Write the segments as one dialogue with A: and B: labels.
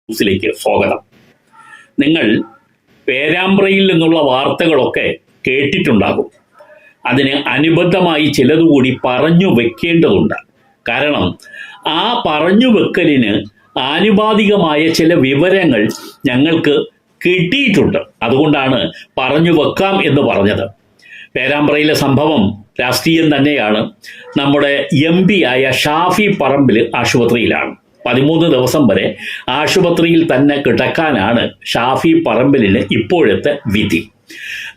A: ന്യൂസിലേക്ക് സ്വാഗതം. നിങ്ങൾ പേരാമ്പ്രയിൽ നിന്നുള്ള വാർത്തകളൊക്കെ കേട്ടിട്ടുണ്ടാകും. അതിന് അനുബന്ധമായി ചിലതുകൂടി പറഞ്ഞു വെക്കേണ്ടതുണ്ട്. കാരണം ആ പറഞ്ഞു വെക്കലിന് ആനുപാതികമായ ചില വിവരങ്ങൾ ഞങ്ങൾക്ക് കിട്ടിയിട്ടുണ്ട്. അതുകൊണ്ടാണ് പറഞ്ഞു വെക്കാം എന്ന് പറഞ്ഞത്. പേരാമ്പ്രയിലെ സംഭവം രാഷ്ട്രീയം തന്നെയാണ്. നമ്മുടെ MP ആയ ഷാഫി പറമ്പിൽ ആശുപത്രിയിലാണ്. 13 ദിവസം വരെ ആശുപത്രിയിൽ തന്നെ കിടക്കാനാണ് ഷാഫി പറമ്പിലിന് ഇപ്പോഴത്തെ വിധി.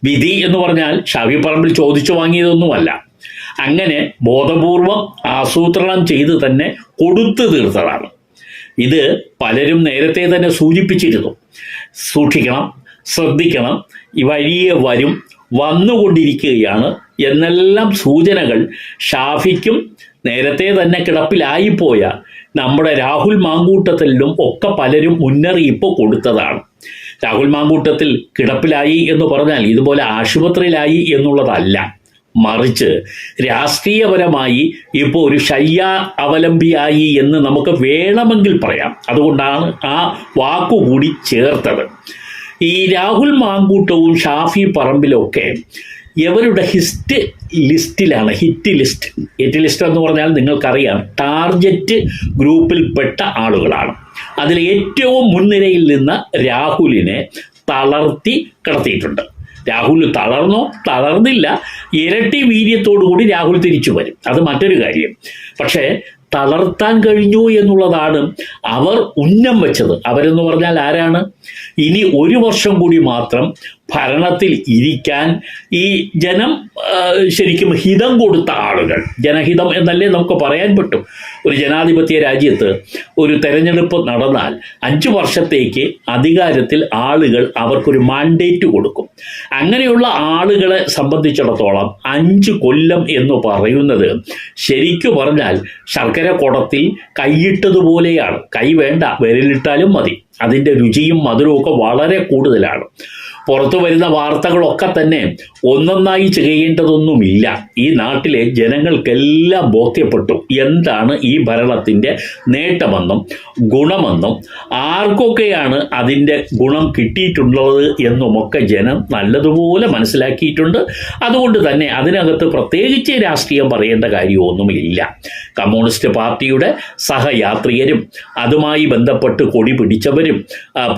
A: വിധി എന്ന് പറഞ്ഞാൽ ഷാഫി പറമ്പിൽ ചോദിച്ചു വാങ്ങിയതൊന്നുമല്ല. അങ്ങനെ ബോധപൂർവം ആസൂത്രണം ചെയ്ത് തന്നെ കൊടുത്തു തീർത്തതാണ്. ഇത് പലരും നേരത്തെ തന്നെ സൂചിപ്പിച്ചിരുന്നു. സൂക്ഷിക്കണം, ശ്രദ്ധിക്കണം, ഈ വഴിയെ വന്നുകൊണ്ടിരിക്കുകയാണ് എന്നെല്ലാം സൂചനകൾ ഷാഫിക്കും നേരത്തെ തന്നെ കിടപ്പിലായിപ്പോയ നമ്മുടെ രാഹുൽ മാങ്കൂട്ടത്തിലും ഒക്കെ പലരും മുന്നറിയിപ്പ് കൊടുത്തതാണ്. രാഹുൽ മാങ്കൂട്ടത്തിൽ കിടപ്പിലായി എന്ന് പറഞ്ഞാൽ ഇതുപോലെ ആശുപത്രിയിലായി എന്നുള്ളതല്ല, മറിച്ച് രാഷ്ട്രീയപരമായി ഇപ്പോൾ ഒരു ശയ്യ അവലംബിയായി എന്ന് നമുക്ക് വേണമെങ്കിൽ പറയാം. അതുകൊണ്ടാണ് ആ വാക്കുകൂടി ചേർത്തത്. ഈ രാഹുൽ മാങ്കൂട്ടവും ഷാഫി പറമ്പിലൊക്കെ ഇവരുടെ ഹിറ്റ് ലിസ്റ്റ് എന്ന് പറഞ്ഞാൽ നിങ്ങൾക്കറിയാം, ടാർഗറ്റ് ഗ്രൂപ്പിൽപ്പെട്ട ആളുകളാണ്. അതിൽ ഏറ്റവും മുൻനിരയിൽ നിന്ന് രാഹുലിനെ തളർത്തി കിടത്തിയിട്ടുണ്ട്. രാഹുൽ തളർന്നില്ല, ഇരട്ടി വീര്യത്തോടുകൂടി രാഹുൽ തിരിച്ചു വരും, അത് മറ്റൊരു കാര്യം. പക്ഷേ തളർത്താൻ കഴിഞ്ഞു എന്നുള്ളതാണ് അവർ ഉന്നം വെച്ചത്. അവരെന്ന് പറഞ്ഞാൽ ആരാണ്? ഇനി 1 വർഷം കൂടി മാത്രം ഭരണത്തിൽ ഇരിക്കാൻ ഈ ജനം ശരിക്കും ഹിതം കൊടുത്ത ആളുകൾ. ജനഹിതം എന്നല്ലേ നമുക്ക് പറയാൻ പറ്റും. ഒരു ജനാധിപത്യ രാജ്യത്ത് ഒരു തെരഞ്ഞെടുപ്പ് നടന്നാൽ 5 വർഷത്തേക്ക് അധികാരത്തിൽ ആളുകൾ അവർക്കൊരു മാൻഡേറ്റ് കൊടുക്കും. അങ്ങനെയുള്ള ആളുകളെ സംബന്ധിച്ചിടത്തോളം 5 കൊല്ലം എന്ന് പറയുന്നത് ശരിക്കു പറഞ്ഞാൽ ശർക്കര കുടത്തിൽ കൈയിട്ടതുപോലെയാണ്. കൈ വേണ്ട, വിരലിട്ടാലും മതി. അതിൻ്റെ രുചിയും മധുരവും ഒക്കെ വളരെ കൂടുതലാണ്. പുറത്തു വരുന്ന വാർത്തകളൊക്കെ തന്നെ ഒന്നൊന്നായി ചെയ്യേണ്ടതൊന്നുമില്ല. ഈ നാട്ടിലെ ജനങ്ങൾക്കെല്ലാം ബോധ്യപ്പെട്ടു എന്താണ് ഈ ഭരണത്തിൻ്റെ നേട്ടമെന്നും ഗുണമെന്നും ആർക്കൊക്കെയാണ് അതിൻ്റെ ഗുണം കിട്ടിയിട്ടുള്ളത് എന്നുമൊക്കെ ജനം നല്ലതുപോലെ മനസ്സിലാക്കിയിട്ടുണ്ട്. അതുകൊണ്ട് തന്നെ അതിനകത്ത് പ്രത്യേകിച്ച് രാഷ്ട്രീയം പറയേണ്ട കാര്യമൊന്നുമില്ല. കമ്മ്യൂണിസ്റ്റ് പാർട്ടിയുടെ സഹയാത്രികരും അതുമായി ബന്ധപ്പെട്ട് കൊടി പിടിച്ചവരും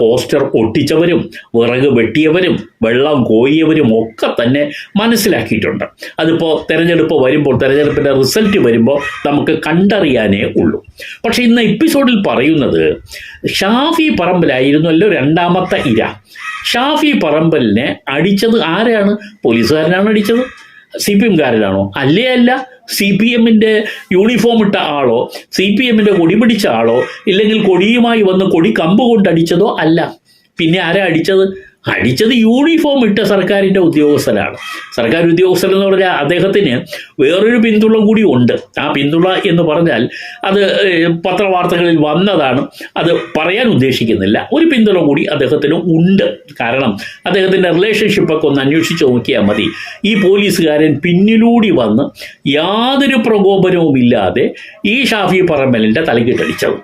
A: പോസ്റ്റർ ഒട്ടിച്ചവരും വിറക് വെട്ടിയവരും വെള്ളം കോരിയവരും ഒക്കെ തന്നെ മനസ്സിലാക്കിയിട്ടുണ്ട്. അതിപ്പോൾ തെരഞ്ഞെടുപ്പിൻ്റെ റിസൾട്ട് വരുമ്പോൾ നമുക്ക് കണ്ടറിയാനേ ഉള്ളൂ. പക്ഷേ ഇന്ന് എപ്പിസോഡിൽ പറയുന്നത് ഷാഫി പറമ്പിലായിരുന്നല്ലോ 2ാമത്തെ ഇര. ഷാഫി പറമ്പിലിനെ അടിച്ചത് ആരാണ്? പോലീസുകാരനാണ് അടിച്ചത്? CPM-കാരനാണോ? അല്ല. CPM-ന്റെ യൂണിഫോം ഇട്ട ആളോ, CPM-ന്റെ കൊടി പിടിച്ച ആളോ, ഇല്ലെങ്കിൽ കൊടിയുമായി വന്ന് കൊടി കമ്പ് കൊണ്ടടിച്ചതോ അല്ല. പിന്നെ ആരാ അടിച്ചത്? യൂണിഫോം ഇട്ട സർക്കാരിൻ്റെ ഉദ്യോഗസ്ഥനാണ്. സർക്കാർ ഉദ്യോഗസ്ഥൻ എന്ന് പറഞ്ഞാൽ അദ്ദേഹത്തിന് വേറൊരു പിന്തുണ കൂടി ഉണ്ട്. ആ പിന്തുണ എന്ന് പറഞ്ഞാൽ അത് പത്രവാർത്തകളിൽ വന്നതാണ്, അത് പറയാൻ ഉദ്ദേശിക്കുന്നില്ല. ഒരു പിന്തുണ കൂടി അദ്ദേഹത്തിന് ഉണ്ട്. കാരണം അദ്ദേഹത്തിൻ്റെ റിലേഷൻഷിപ്പൊക്കെ ഒന്ന് അന്വേഷിച്ച് നോക്കിയാൽ മതി. ഈ പോലീസുകാരൻ പിന്നിലൂടി വന്ന് യാതൊരു പ്രകോപനവുമില്ലാതെ ഈ ഷാഫി പറമ്പലിൻ്റെ തലക്കിട്ടടിച്ചത്.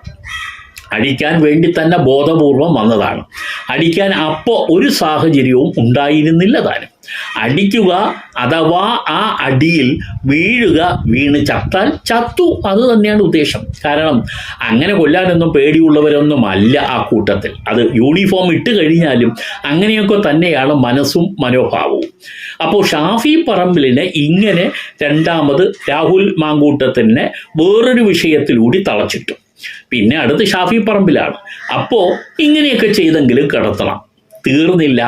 A: അടിക്കാൻ വേണ്ടി തന്നെ ബോധപൂർവം വന്നതാണ്. അടിക്കാൻ അപ്പോൾ ഒരു സാഹചര്യവും ഉണ്ടായിരുന്നില്ല താനും. അടിക്കുക അഥവാ ആ അടിയിൽ വീണ് ചത്താൽ ചത്തു, അത് തന്നെയാണ് ഉദ്ദേശം. കാരണം അങ്ങനെ കൊല്ലാനൊന്നും പേടിയുള്ളവരൊന്നുമല്ല ആ കൂട്ടത്തിൽ. അത് യൂണിഫോം ഇട്ട് കഴിഞ്ഞാലും അങ്ങനെയൊക്കെ തന്നെയാണ് മനസ്സും മനോഭാവവും. അപ്പോൾ ഷാഫി പറമ്പിലിനെ ഇങ്ങനെ 2ാമത് രാഹുൽ മാങ്കൂട്ടത്തിനെ വേറൊരു വിഷയത്തിലൂടി തളച്ചിട്ടു. പിന്നെ അടുത്ത് ഷാഫി പറമ്പിലാണ്. അപ്പോൾ ഇങ്ങനെയൊക്കെ ചെയ്തെങ്കിലും കിടത്തണം. തീർന്നില്ല.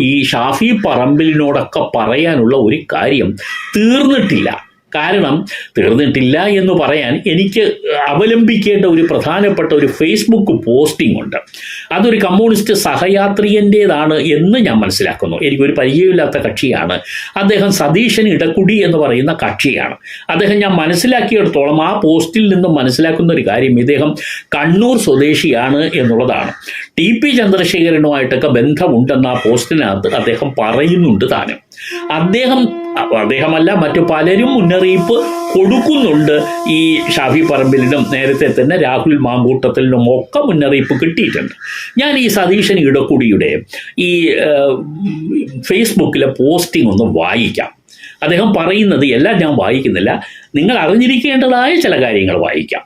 A: ഈ ഷാഫി പറമ്പിലിനോടൊക്കെ പറയാനുള്ള ഒരു കാര്യം തീർന്നിട്ടില്ല. കാരണം തീർന്നിട്ടില്ല എന്ന് പറയാൻ എനിക്ക് അവലംബിക്കേണ്ട ഒരു പ്രധാനപ്പെട്ട ഒരു ഫേസ്ബുക്ക് പോസ്റ്റിംഗ് ഉണ്ട്. അതൊരു കമ്മ്യൂണിസ്റ്റ് സഹയാത്രികൻ്റേതാണ് എന്ന് ഞാൻ മനസ്സിലാക്കുന്നു. എനിക്കൊരു പരിചയമില്ലാത്ത കക്ഷിയാണ് അദ്ദേഹം. സതീശൻ ഇടക്കുടി എന്ന് പറയുന്ന കക്ഷിയാണ് അദ്ദേഹം. ഞാൻ മനസ്സിലാക്കിയിടത്തോളം ആ പോസ്റ്റിൽ നിന്നും മനസ്സിലാക്കുന്ന ഒരു കാര്യം ഇദ്ദേഹം കണ്ണൂർ സ്വദേശിയാണ് എന്നുള്ളതാണ്. TP ചന്ദ്രശേഖരനുമായിട്ടൊക്കെ ബന്ധമുണ്ടെന്ന് ആ പോസ്റ്റിനകത്ത് അദ്ദേഹം പറയുന്നുണ്ട് താനും. അദ്ദേഹമല്ല മറ്റു പലരും മുന്നറിയിപ്പ് കൊടുക്കുന്നുണ്ട്. ഈ ഷാഫി പറമ്പിലിനും നേരത്തെ തന്നെ രാഹുൽ മാങ്കൂട്ടത്തിലിനും ഒക്കെ മുന്നറിയിപ്പ് കിട്ടിയിട്ടുണ്ട്. ഞാൻ ഈ സതീശൻ ഇടക്കുടിയുടെ ഈ ഫേസ്ബുക്കിലെ പോസ്റ്റിംഗ് ഒന്ന് വായിക്കാം. അദ്ദേഹം പറയുന്നത് എല്ലാം ഞാൻ വായിക്കുന്നില്ല, നിങ്ങൾ അറിഞ്ഞിരിക്കേണ്ടതായ ചില കാര്യങ്ങൾ വായിക്കാം.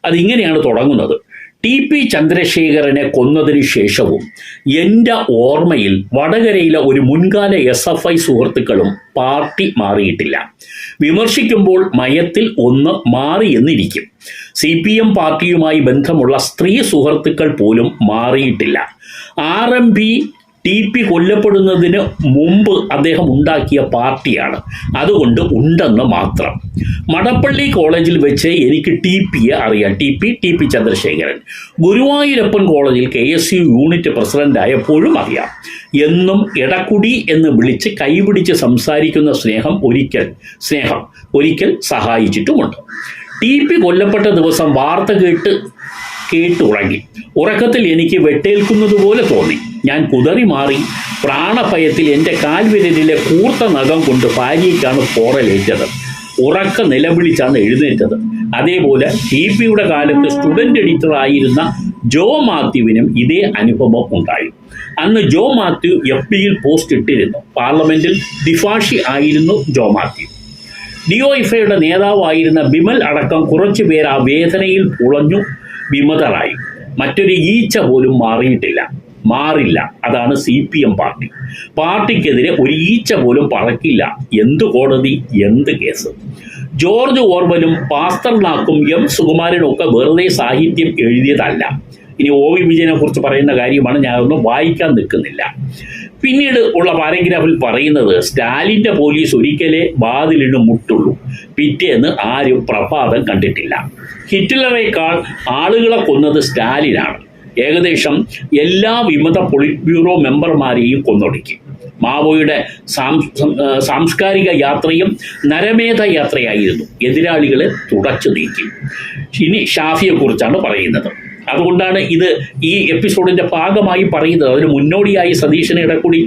A: അതിങ്ങനെയാണ് തുടങ്ങുന്നത്: TP ചന്ദ്രശേഖരനെ കൊന്നതിന് ശേഷവും എൻ്റെ ഓർമ്മയിൽ വടകരയിലെ ഒരു മുൻകാല SFI സുഹൃത്തുക്കളും പാർട്ടി മാറിയിട്ടില്ല. വിമർശിക്കുമ്പോൾ മയത്തിൽ ഒന്ന് മാറി എന്നിരിക്കും. CPM പാർട്ടിയുമായി ബന്ധമുള്ള സ്ത്രീ സുഹൃത്തുക്കൾ പോലും മാറിയിട്ടില്ല. RMP TP കൊല്ലപ്പെടുന്നതിന് മുമ്പ് അദ്ദേഹം ഉണ്ടാക്കിയ പാർട്ടിയാണ്, അതുകൊണ്ട് ഉണ്ടെന്ന് മാത്രം. മടപ്പള്ളി കോളേജിൽ വെച്ച് എനിക്ക് TPയെ അറിയാം, TP ചന്ദ്രശേഖരൻ. ഗുരുവായൂരപ്പൻ കോളേജിൽ KSU യൂണിറ്റ് പ്രസിഡന്റ് ആയപ്പോഴും അറിയാം. എന്നും ഇടക്കുടി എന്ന് വിളിച്ച് കൈപിടിച്ച് സംസാരിക്കുന്ന സ്നേഹം ഒരിക്കൽ സഹായിച്ചിട്ടുമുണ്ട്. TP കൊല്ലപ്പെട്ട ദിവസം വാർത്ത കേട്ടുറങ്ങി. ഉറക്കത്തിൽ എനിക്ക് വെട്ടേൽക്കുന്നത് പോലെ തോന്നി. ഞാൻ കുതറി മാറി. പ്രാണഭയത്തിൽ എൻ്റെ കാൽവിരലിലെ കൂർത്ത നഖം കൊണ്ട് ഭാര്യയ്ക്കാണ് പോറലേറ്റത്. ഉറക്ക നിലവിളിച്ചാണ് എഴുന്നേറ്റത്. അതേപോലെ TPയുടെ കാലത്ത് സ്റ്റുഡൻ്റ് എഡിറ്ററായിരുന്ന ജോ മാത്യുവിനും ഇതേ അനുഭവം ഉണ്ടായി. അന്ന് ജോ മാത്യു FBയിൽ പോസ്റ്റ് ഇട്ടിരുന്നു. പാർലമെന്റിൽ ദിഫാഷി ആയിരുന്നു ജോ മാത്യു. DOIFയുടെ നേതാവായിരുന്ന ബിമൽ അടക്കം കുറച്ചു പേർ ആ വേദനയിൽ പുളഞ്ഞു വിമതരായി. മറ്റൊരു ഈച്ച പോലും മാറില്ല. അതാണ് CPM പാർട്ടി. പാർട്ടിക്കെതിരെ ഒരു ഈച്ച പോലും പറക്കില്ല. എന്ത് കോടതി, എന്ത് കേസ്. ജോർജ് ഓർവലും പാസ്തർനാക്കും M സുകുമാരനും ഒക്കെ വെറുതെ സാഹിത്യം എഴുതിയതല്ല. ഇനി OV വിജയനെ കുറിച്ച് പറയുന്ന കാര്യമാണ്, ഞാനൊന്നും വായിക്കാൻ നിൽക്കുന്നില്ല. പിന്നീട് ഉള്ള പാരഗ്രാഫിൽ പറയുന്നത്, സ്റ്റാലിൻ്റെ പോലീസ് ഒരിക്കലേ വാതിലിന് മുട്ടുള്ളൂ, പിറ്റേന്ന് ആരും പ്രഭാതം കണ്ടിട്ടില്ല. ഹിറ്റ്ലറേക്കാൾ ആളുകളെ കൊന്നത് സ്റ്റാലിനാണ്. ഏകദേശം എല്ലാ വിമത പൊളിറ്റ് ബ്യൂറോ മെമ്പർമാരെയും കൊന്നൊടുക്കി. മാവോയുടെ സാംസ്കാരിക യാത്രയും നരമേധ യാത്രയായിരുന്നു. എതിരാളികളെ തുടച്ചു നീക്കി. ഇനി ഷാഫിയെക്കുറിച്ചാണ് പറയുന്നത്. അതുകൊണ്ടാണ് ഇത് ഈ എപ്പിസോഡിൻ്റെ ഭാഗമായി പറയുന്നത്. അതിന് മുന്നോടിയായി സതീശൻ ഇടക്കുടി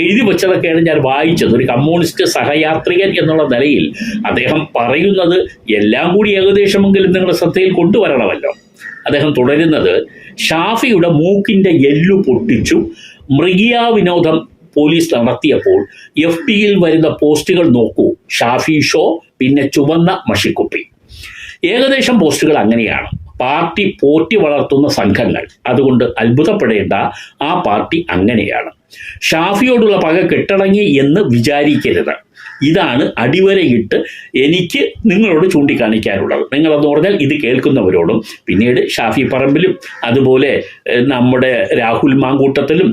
A: എഴുതി വെച്ചതൊക്കെയാണ് ഞാൻ വായിച്ചത്. ഒരു കമ്മ്യൂണിസ്റ്റ് സഹയാത്രികൻ എന്നുള്ള നിലയിൽ അദ്ദേഹം പറയുന്നത് എല്ലാം കൂടി ഏകദേശമെങ്കിലും നിങ്ങളുടെ ശ്രദ്ധയിൽ കൊണ്ടുവരണമല്ലോ. അദ്ദേഹം തുടരുന്നത്, ഷാഫിയുടെ മൂക്കിൻ്റെ എല്ലു പൊട്ടിച്ചു മൃഗീയ വിനോദം പോലീസ് നടത്തിയപ്പോൾ FBയിൽ വരുന്ന പോസ്റ്റുകൾ നോക്കൂ. ഷാഫി ഷോ, പിന്നെ ചുവന്ന മഷിക്കുപ്പി. ഏകദേശം പോസ്റ്റുകൾ അങ്ങനെയാണ്. പാർട്ടി പോറ്റി വളർത്തുന്ന സംഘങ്ങൾ. അതുകൊണ്ട് അത്ഭുതപ്പെടേണ്ട, ആ പാർട്ടി അങ്ങനെയാണ്. ഷാഫിയോടുള്ള പക കെട്ടടങ്ങി എന്ന് വിചാരിക്കരുത്. ഇതാണ് അടിവരയിട്ട് എനിക്ക് നിങ്ങളോട് ചൂണ്ടിക്കാണിക്കാനുള്ളത്. നിങ്ങളെന്ന് പറഞ്ഞാൽ ഇത് കേൾക്കുന്നവരോടും പിന്നീട് ഷാഫി പറമ്പിലും അതുപോലെ നമ്മുടെ രാഹുൽ മാങ്കൂട്ടത്തിലും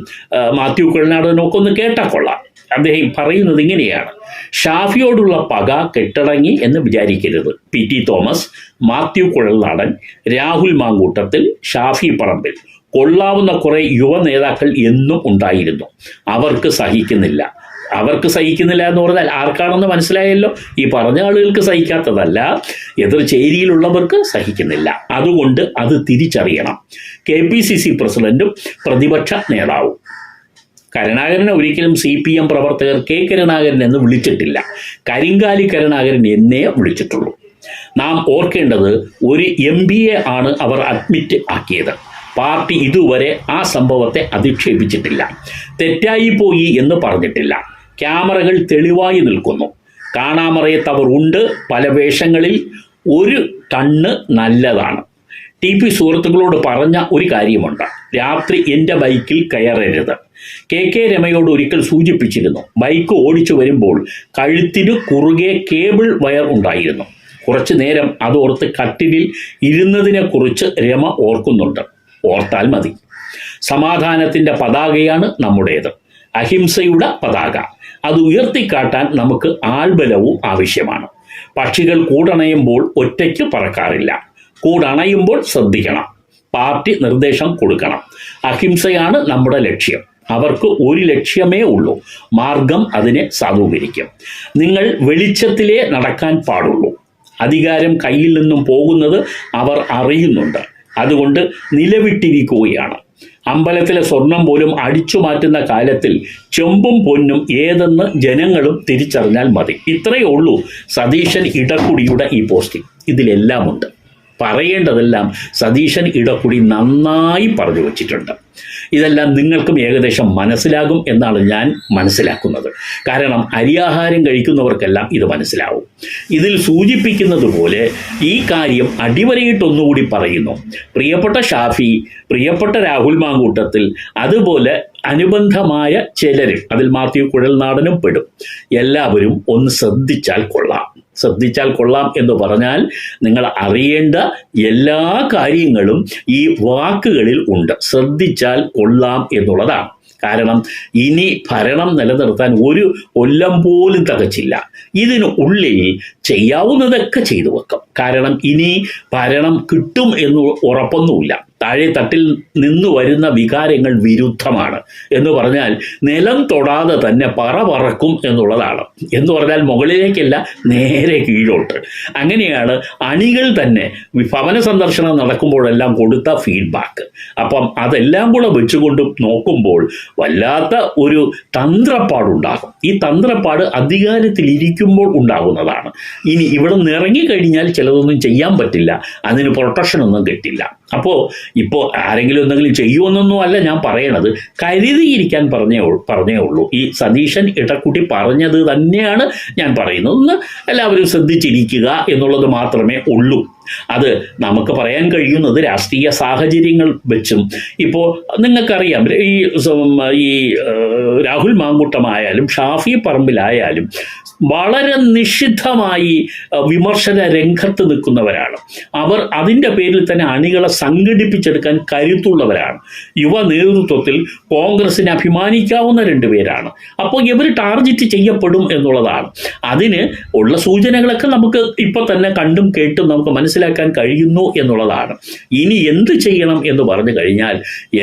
A: മാത്യു കുഴൽനാടനും ഒക്കെ ഒന്ന് കേട്ടാൽ കൊള്ളാം. അദ്ദേഹം പറയുന്നത് ഇങ്ങനെയാണ്: ഷാഫിയോടുള്ള പക കെട്ടടങ്ങി എന്ന് വിചാരിക്കരുത്. PT തോമസ്, മാത്യു കുഴൽനാടൻ, രാഹുൽ മാങ്കൂട്ടത്തിൽ, ഷാഫി പറമ്പിൽ കൊള്ളാവുന്ന കുറെ യുവ നേതാക്കൾ എന്നും ഉണ്ടായിരുന്നു. അവർക്ക് സഹിക്കുന്നില്ല എന്ന് പറഞ്ഞാൽ ആർക്കാണെന്ന് മനസ്സിലായല്ലോ. ഈ പറഞ്ഞ ആളുകൾക്ക് സഹിക്കാത്തതല്ല, എതിർ ചേരിയിലുള്ളവർക്ക് സഹിക്കുന്നില്ല. അതുകൊണ്ട് അത് തിരിച്ചറിയണം. KPCC പ്രസിഡന്റും പ്രതിപക്ഷ നേതാവും. കരുണാകരനെ ഒരിക്കലും CPM പ്രവർത്തകർ കരുണാകരൻ എന്ന് വിളിച്ചിട്ടില്ല. കരിങ്കാലി കരുണാകരൻ എന്നേ വിളിച്ചിട്ടുള്ളൂ. നാം ഓർക്കേണ്ടത്, ഒരു MBA ആണ് അവർ അഡ്മിറ്റ് ആക്കിയത്. പാർട്ടി ഇതുവരെ ആ സംഭവത്തെ അധിക്ഷേപിച്ചിട്ടില്ല. തെറ്റായിപ്പോയി എന്ന് പറഞ്ഞിട്ടില്ല. ക്യാമറകൾ തെളിവായി നിൽക്കുന്നു. കാണാമറയത്തവർ ഉണ്ട്. പല വേഷങ്ങളിൽ. ഒരു കണ്ണ് നല്ലതാണ്. TP സുഹൃത്തുക്കളോട് പറഞ്ഞ ഒരു കാര്യമുണ്ട്: രാത്രി എൻ്റെ ബൈക്കിൽ കയറരുത്. KK രമയോട് ഒരിക്കൽ സൂചിപ്പിച്ചിരുന്നു. ബൈക്ക് ഓടിച്ചു വരുമ്പോൾ കഴുത്തിന് കുറുകെ കേബിൾ വയർ ഉണ്ടായിരുന്നു. കുറച്ചു നേരം അതോർത്ത് കട്ടിലിൽ ഇരുന്നതിനെക്കുറിച്ച് രമ ഓർക്കുന്നുണ്ട്. ഓർത്താൽ മതി. സമാധാനത്തിൻ്റെ പതാകയാണ് നമ്മുടേത്, അഹിംസയുടെ പതാക. അത് ഉയർത്തിക്കാട്ടാൻ നമുക്ക് ആൾബലവും ആവശ്യമാണ്. പക്ഷികൾ കൂടണയുമ്പോൾ ഒറ്റയ്ക്ക് പറക്കാറില്ല. കൂടണയുമ്പോൾ ശ്രദ്ധിക്കണം. പാർട്ടി നിർദ്ദേശം കൊടുക്കണം. അഹിംസയാണ് നമ്മുടെ ലക്ഷ്യം. അവർക്ക് ഒരു ലക്ഷ്യമേ ഉള്ളൂ, മാർഗം അതിനെ സാധൂകരിക്കും. നിങ്ങൾ വെളിച്ചത്തിലേ നടക്കാൻ പാടുള്ളൂ. അധികാരം കയ്യിൽ നിന്നും പോകുന്നത് അവർ അറിയുന്നുണ്ട്. അതുകൊണ്ട് നിലവിട്ടിരിക്കുകയാണ്. അമ്പലത്തിലെ സ്വർണം പോലും അടിച്ചു മാറ്റുന്ന കാലത്തിൽ ചെമ്പും പൊന്നും ഏതെന്ന് ജനങ്ങളും തിരിച്ചറിഞ്ഞാൽ മതി. ഇത്രയേ ഉള്ളൂ സതീശൻ ഇടക്കുടിയുടെ ഈ പോസ്റ്റിംഗ്. ഇതിലെല്ലാം ഉണ്ട്. പറയേണ്ടതെല്ലാം സതീശൻ ഇടക്കുടി നന്നായി പറഞ്ഞു വച്ചിട്ടുണ്ട്. ഇതെല്ലാം നിങ്ങൾക്കും ഏകദേശം മനസ്സിലാകും എന്നാണ് ഞാൻ മനസ്സിലാക്കുന്നത്. കാരണം അരിയാഹാരം കഴിക്കുന്നവർക്കെല്ലാം ഇത് മനസ്സിലാവും. ഇതിൽ സൂചിപ്പിക്കുന്നത് പോലെ ഈ കാര്യം അടിവരയിട്ടൊന്നുകൂടി പറയുന്നു. പ്രിയപ്പെട്ട ഷാഫി, പ്രിയപ്പെട്ട രാഹുൽ മാങ്കൂട്ടത്തിൽ, അതുപോലെ അനുബന്ധമായ ചിലരും, അതിൽ മാത്യു കുഴൽനാടനും പെടും, എല്ലാവരും ഒന്ന് ശ്രദ്ധിച്ചാൽ കൊള്ളാം എന്ന് പറഞ്ഞാൽ നിങ്ങൾ അറിയേണ്ട എല്ലാ കാര്യങ്ങളും ഈ വാക്കുകളിൽ ഉണ്ട്. ശ്രദ്ധിച്ചാൽ കൊള്ളാം എന്നുള്ളതാണ്. കാരണം ഇനി ഭരണം നിലനിർത്താൻ ഒരു കൊല്ലം പോലും തികച്ചില്ല. ഇതിന് ഉള്ളിൽ ചെയ്യാവുന്നതൊക്കെ ചെയ്തു വെക്കും. കാരണം ഇനി ഭരണം കിട്ടും എന്ന് ഉറപ്പൊന്നുമില്ല. താഴെ തട്ടിൽ നിന്ന് വരുന്ന വികാരങ്ങൾ വിരുദ്ധമാണ്. എന്ന് പറഞ്ഞാൽ നിലം തൊടാതെ തന്നെ പറക്കും എന്നുള്ളതാണ്. എന്ന് പറഞ്ഞാൽ മുകളിലേക്കല്ല, നേരെ കീഴോട്ട്. അങ്ങനെയാണ് അണികൾ തന്നെ ഭവന സന്ദർശനം നടക്കുമ്പോഴെല്ലാം കൊടുത്ത ഫീഡ്ബാക്ക്. അപ്പം അതെല്ലാം കൂടെ വെച്ചുകൊണ്ട് നോക്കുമ്പോൾ വല്ലാത്ത ഒരു തന്ത്രപ്പാടുണ്ടാകും. ഈ തന്ത്രപ്പാട് അധികാരത്തിലിരിക്കുമ്പോൾ ഉണ്ടാകുന്നതാണ്. ഇനി ഇവിടെ നിന്ന് ഇറങ്ങിക്കഴിഞ്ഞാൽ ചിലതൊന്നും ചെയ്യാൻ പറ്റില്ല, അതിന് പ്രൊട്ടക്ഷൻ ഒന്നും കിട്ടില്ല. അപ്പോൾ ആരെങ്കിലും എന്തെങ്കിലും ചെയ്യുമെന്നൊന്നും അല്ല ഞാൻ പറയണത്, കരുതിയിരിക്കാൻ പറഞ്ഞേ ഉള്ളൂ. ഈ സതീശൻ ഇടക്കുട്ടി പറഞ്ഞത് തന്നെയാണ് ഞാൻ പറയുന്നത്. ഒന്ന് എല്ലാവരും ശ്രദ്ധിച്ചിരിക്കുക എന്നുള്ളത് മാത്രമേ ഉള്ളൂ. അത് നമുക്ക് പറയാൻ കഴിയുന്നത് രാഷ്ട്രീയ സാഹചര്യങ്ങൾ വെച്ചും. ഇപ്പോൾ നിങ്ങൾക്കറിയാം, ഈ രാഹുൽ മാങ്കൂട്ടമായാലും ഷാഫി പറമ്പിലായാലും വളരെ നിഷിദ്ധമായി വിമർശന രംഗത്ത് നിൽക്കുന്നവരാണ്. അവർ അതിൻ്റെ പേരിൽ തന്നെ അണികളെ സംഘടിപ്പിച്ചെടുക്കാൻ കരുത്തുള്ളവരാണ്. യുവ നേതൃത്വത്തിൽ കോൺഗ്രസിനെ അഭിമാനിക്കാവുന്ന രണ്ടുപേരാണ്. അപ്പോൾ ഇവർ ടാർഗറ്റ് ചെയ്യപ്പെടും എന്നുള്ളതാണ്. അതിന് ഉള്ള സൂചനകളൊക്കെ നമുക്ക് ഇപ്പോൾ തന്നെ കണ്ടും കേട്ടും നമുക്ക് മനസ്സിലാക്കാൻ കഴിയുന്നു എന്നുള്ളതാണ്. ഇനി എന്ത് ചെയ്യണം എന്ന് പറഞ്ഞു കഴിഞ്ഞാൽ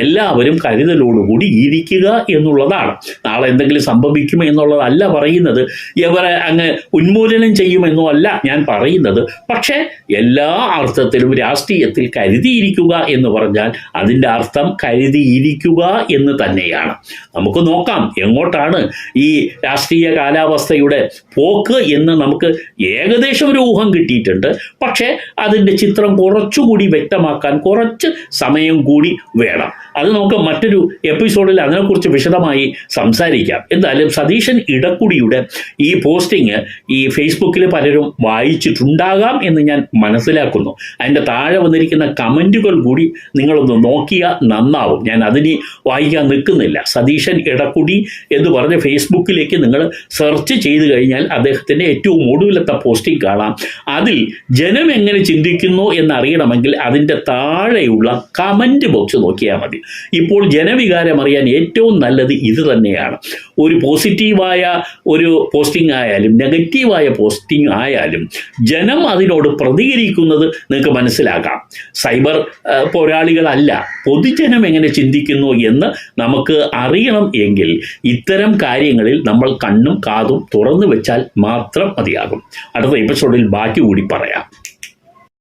A: എല്ലാവരും കരുതലോടുകൂടി ഇരിക്കുക എന്നുള്ളതാണ്. നാളെ എന്തെങ്കിലും സംഭവിക്കും എന്നുള്ളതല്ല പറയുന്നത്, ഇവരെ അങ്ങ് ഉന്മൂലനം ചെയ്യുമെന്നോ അല്ല ഞാൻ പറയുന്നത്. പക്ഷേ എല്ലാ അർത്ഥത്തിലും രാഷ്ട്രീയത്തിൽ കരുതിയിരിക്കുക എന്ന് പറഞ്ഞാൽ അതിൻ്റെ അർത്ഥം കരുതിയിരിക്കുക എന്ന് തന്നെയാണ്. നമുക്ക് നോക്കാം എങ്ങോട്ടാണ് ഈ രാഷ്ട്രീയ കാലാവസ്ഥയുടെ പോക്ക് എന്ന് നമുക്ക് ഏകദേശം ഒരു ഊഹം കിട്ടിയിട്ടുണ്ട്. പക്ഷേ അതിൻ്റെ ചിത്രം കുറച്ചുകൂടി വ്യക്തമാക്കാൻ കുറച്ച് സമയം കൂടി വേണം. അത് നമുക്ക് മറ്റൊരു എപ്പിസോഡിൽ അതിനെക്കുറിച്ച് വിശദമായി സംസാരിക്കാം. എന്തായാലും സതീശൻ ഇടക്കുടിയുടെ ഈ പോസ്റ്റിങ് ഈ ഫേസ്ബുക്കിൽ പലരും വായിച്ചിട്ടുണ്ടാകാം എന്ന് ഞാൻ മനസ്സിലാക്കുന്നു. അതിൻ്റെ താഴെ വന്നിരിക്കുന്ന കമൻറ്റുകൾ കൂടി നിങ്ങളൊന്ന് നോക്കിയാൽ നന്നാവും. ഞാൻ അതിന് വായിക്കാൻ നിൽക്കുന്നില്ല. സതീശൻ ഇടക്കുടി എന്ന് പറഞ്ഞ് ഫേസ്ബുക്കിലേക്ക് നിങ്ങൾ സെർച്ച് ചെയ്ത് കഴിഞ്ഞാൽ അദ്ദേഹത്തിൻ്റെ ഏറ്റവും ഒടുവിലത്തെ പോസ്റ്റിംഗ് കാണാം. അതിൽ ജനം എങ്ങനെ ചിന്തിക്കുന്നു എന്നറിയണമെങ്കിൽ അതിൻ്റെ താഴെയുള്ള കമൻറ്റ് ബോക്സ് നോക്കിയാൽ മതി. ഇപ്പോൾ ജനവികാരം അറിയാൻ ഏറ്റവും നല്ലത് ഇത് തന്നെയാണ്. ഒരു പോസിറ്റീവായ ഒരു പോസ്റ്റിംഗ് ആയാലും നെഗറ്റീവായ പോസ്റ്റിംഗ് ആയാലും ജനം അതിനോട് പ്രതികരിക്കുന്നത് നിങ്ങൾക്ക് മനസ്സിലാക്കാം. സൈബർ പോരാളികളല്ല, പൊതുജനം എങ്ങനെ ചിന്തിക്കുന്നു എന്ന് നമുക്ക് അറിയണം എങ്കിൽ ഇത്തരം കാര്യങ്ങളിൽ നമ്മൾ കണ്ണും കാതും തുറന്നു വെച്ചാൽ മാത്രം മതിയാകും. അടുത്ത എപ്പിസോഡിൽ ബാക്കി കൂടി പറയാം.